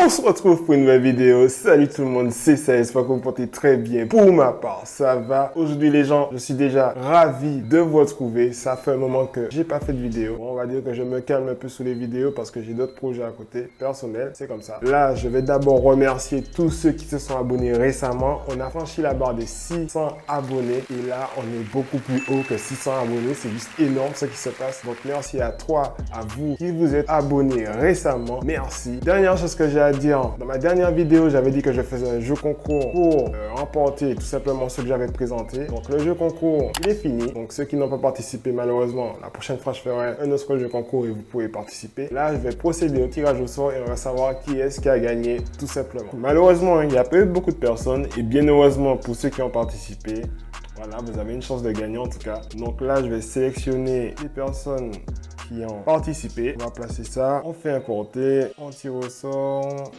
On se retrouve pour une nouvelle vidéo. Salut tout le monde, c'est ça, j'espère que vous vous portez très bien. Pour ma part, ça va. Aujourd'hui les gens, je suis déjà ravi de vous retrouver. Ça fait un moment que j'ai pas fait de vidéo. Bon, on va dire que je me calme un peu sur les vidéos parce que j'ai d'autres projets à côté personnels. C'est comme ça. Là, je vais d'abord remercier tous ceux qui se sont abonnés récemment. On a franchi la barre des 600 abonnés et là, on est beaucoup plus haut que 600 abonnés. C'est juste énorme ce qui se passe. Donc merci à toi, à vous qui vous êtes abonnés récemment. Merci. Dernière chose que j'ai à dire, dans ma dernière vidéo, j'avais dit que je faisais un jeu concours pour remporter tout simplement ce que j'avais présenté. Donc le jeu concours, il est fini. Donc ceux qui n'ont pas participé, malheureusement, la prochaine fois, je ferai un autre jeu concours et vous pouvez participer. Là, je vais procéder au tirage au sort et on va savoir qui est-ce qui a gagné tout simplement. Malheureusement, il n'y a pas eu beaucoup de personnes et bien heureusement pour ceux qui ont participé, voilà, vous avez une chance de gagner en tout cas. Donc là, je vais sélectionner les personnes qui ont participé. On va placer ça. On fait importer. On tire au sort.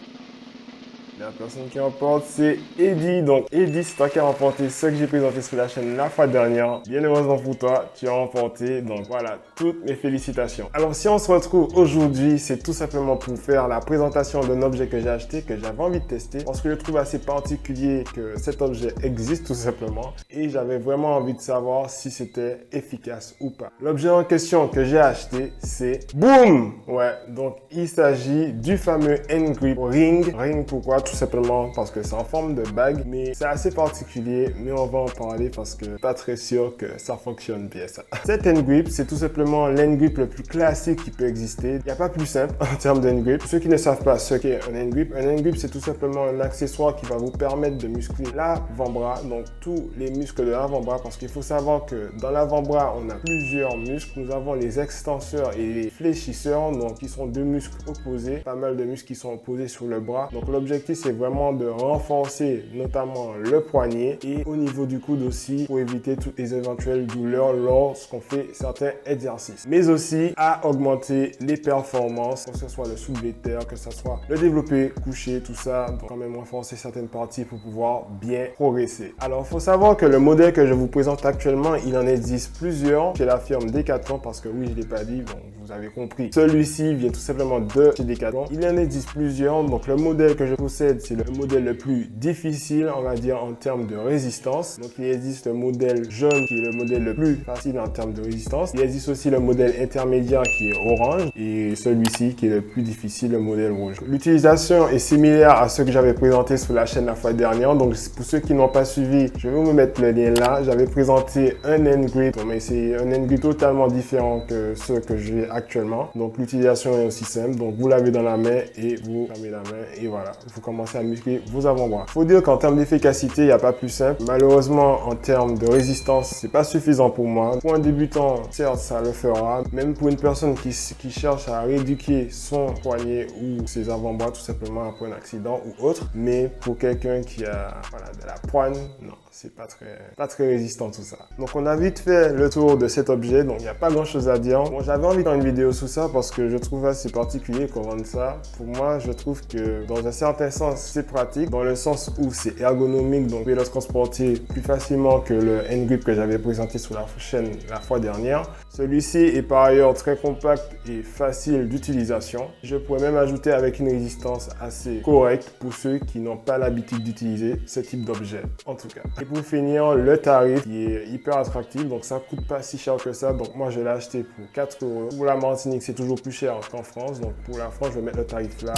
La personne qui remporte, c'est Eddie. Donc, Eddie, c'est toi qui as remporté ce que j'ai présenté sur la chaîne la fois dernière. Bien heureusement pour toi, tu as remporté. Donc, voilà, toutes mes félicitations. Alors, si on se retrouve aujourd'hui, c'est tout simplement pour faire la présentation d'un objet que j'ai acheté, que j'avais envie de tester. Parce que je trouve assez particulier que cet objet existe tout simplement. Et j'avais vraiment envie de savoir si c'était efficace ou pas. L'objet en question que j'ai acheté, c'est Boom! Ouais, donc il s'agit du fameux N-Grip Ring. Ring, pourquoi? Tout simplement parce que c'est en forme de bague, mais c'est assez particulier, mais on va en parler parce que pas très sûr que ça fonctionne bien ça. Cet N-Grip, c'est tout simplement l'N-Grip le plus classique qui peut exister. Il n'y a pas plus simple en termes d'N-Grip. Pour ceux qui ne savent pas ce qu'est un N-Grip, c'est tout simplement un accessoire qui va vous permettre de muscler l'avant-bras, donc tous les muscles de l'avant-bras, parce qu'il faut savoir que dans l'avant-bras, on a plusieurs muscles. Nous avons les extenseurs et les fléchisseurs, donc qui sont deux muscles opposés, pas mal de muscles qui sont opposés sur le bras. Donc l'objectif, c'est vraiment de renforcer notamment le poignet et au niveau du coude aussi pour éviter toutes les éventuelles douleurs lorsqu'on fait certains exercices. Mais aussi à augmenter les performances, que ce soit le soulevé de terre, que ce soit le développé couché, tout ça. Donc quand même renforcer certaines parties pour pouvoir bien progresser. Alors il faut savoir que le modèle que je vous présente actuellement, il en existe plusieurs chez la firme Decathlon parce que oui, je ne l'ai pas dit, bon, vous avez compris. Celui-ci vient tout simplement de chez Decathlon. Il en existe plusieurs, donc le modèle que je possède, c'est le modèle le plus difficile, on va dire, en termes de résistance. Donc, il existe le modèle jaune qui est le modèle le plus facile en termes de résistance. Il existe aussi le modèle intermédiaire qui est orange et celui-ci qui est le plus difficile, le modèle rouge. L'utilisation est similaire à ce que j'avais présenté sur la chaîne la fois dernière. Donc, pour ceux qui n'ont pas suivi, je vais vous mettre le lien là. J'avais présenté un N-Grip, mais c'est un N-Grip totalement différent que ce que j'ai actuellement. Donc, l'utilisation est aussi simple. Donc, vous l'avez dans la main et vous fermez la main et voilà. Vous commencez à muscler vos avant-bras. Faut dire qu'en termes d'efficacité, il n'y a pas plus simple. Malheureusement, en termes de résistance, c'est pas suffisant pour moi. Pour un débutant, certes, ça le fera. Même pour une personne qui cherche à rééduquer son poignet ou ses avant-bras tout simplement après un accident ou autre. Mais pour quelqu'un qui a de la poigne, non. C'est pas très résistant tout ça. Donc on a vite fait le tour de cet objet, donc il n'y a pas grand chose à dire. Bon, j'avais envie de faire une vidéo sur ça parce que je trouve assez particulier qu'on vende ça. Pour moi, je trouve que dans un certain sens, c'est pratique, dans le sens où c'est ergonomique, donc vous pouvez le transporter plus facilement que le N-Grip que j'avais présenté sur la chaîne la fois dernière. Celui-ci est par ailleurs très compact et facile d'utilisation. Je pourrais même ajouter avec une résistance assez correcte pour ceux qui n'ont pas l'habitude d'utiliser ce type d'objet, en tout cas. Et pour finir, le tarif qui est hyper attractif, donc ça coûte pas si cher que ça. Donc moi, je l'ai acheté pour 4 €. Pour la Martinique, c'est toujours plus cher qu'en France. Donc pour la France, je vais mettre le tarif là.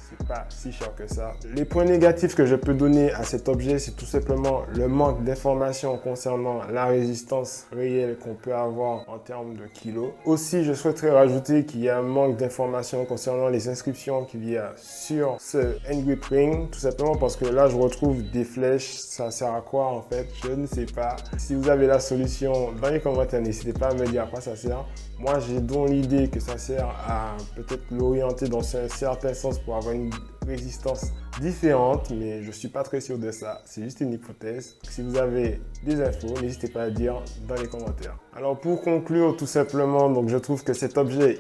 C'est pas si cher que ça. Les points négatifs que je peux donner à cet objet, c'est tout simplement le manque d'informations concernant la résistance réelle qu'on peut avoir en termes de kilos. Aussi, je souhaiterais rajouter qu'il y a un manque d'informations concernant les inscriptions qu'il y a sur ce N-Grip Ring, tout simplement parce que là, je retrouve des flèches. Ça sert à quoi en fait? Je ne sais pas. Si vous avez la solution dans les commentaires, n'hésitez pas à me dire à quoi ça sert. Moi, j'ai donc l'idée que ça sert à peut-être l'orienter dans un certain sens pour avoir une résistance différente, mais je ne suis pas très sûr de ça. C'est juste une hypothèse. Si vous avez des infos, n'hésitez pas à dire dans les commentaires. Alors pour conclure tout simplement, donc je trouve que cet objet,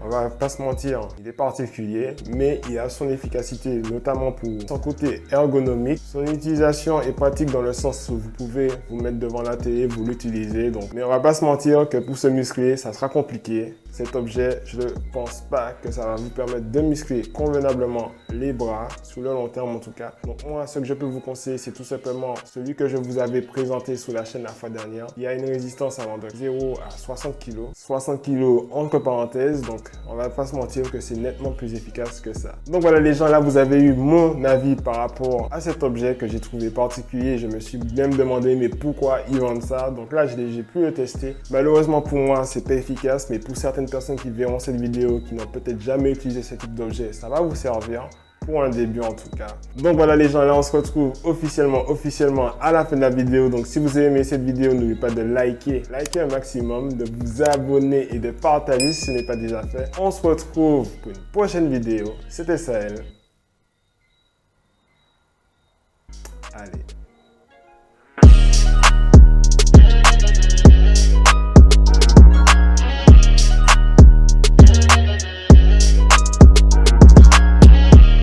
on va pas se mentir, il est particulier, mais il a son efficacité, notamment pour son côté ergonomique. Son utilisation est pratique dans le sens où vous pouvez vous mettre devant la télé, vous l'utilisez. Donc, mais on va pas se mentir que pour se muscler, ça sera compliqué. Cet objet, je ne pense pas que ça va vous permettre de muscler convenablement les bras, sur le long terme en tout cas. Donc moi, ce que je peux vous conseiller, c'est tout simplement celui que je vous avais présenté sur la chaîne la fois dernière. Il y a une résistance allant de 0 à 60 kg. 60 kg entre parenthèses, donc on va pas se mentir que c'est nettement plus efficace que ça. Donc voilà les gens, là vous avez eu mon avis par rapport à cet objet que j'ai trouvé particulier. Je me suis même demandé mais pourquoi ils vendent ça. Donc là j'ai pu le tester. Malheureusement pour moi c'est pas efficace, mais pour certaines personnes qui verront cette vidéo, qui n'ont peut-être jamais utilisé ce type d'objet, ça va vous servir. Pour un début en tout cas. Donc voilà les gens, là on se retrouve officiellement à la fin de la vidéo. Donc si vous avez aimé cette vidéo, n'oubliez pas de liker un maximum, de vous abonner et de partager si ce n'est pas déjà fait. On se retrouve pour une prochaine vidéo. C'était Sahel. Allez.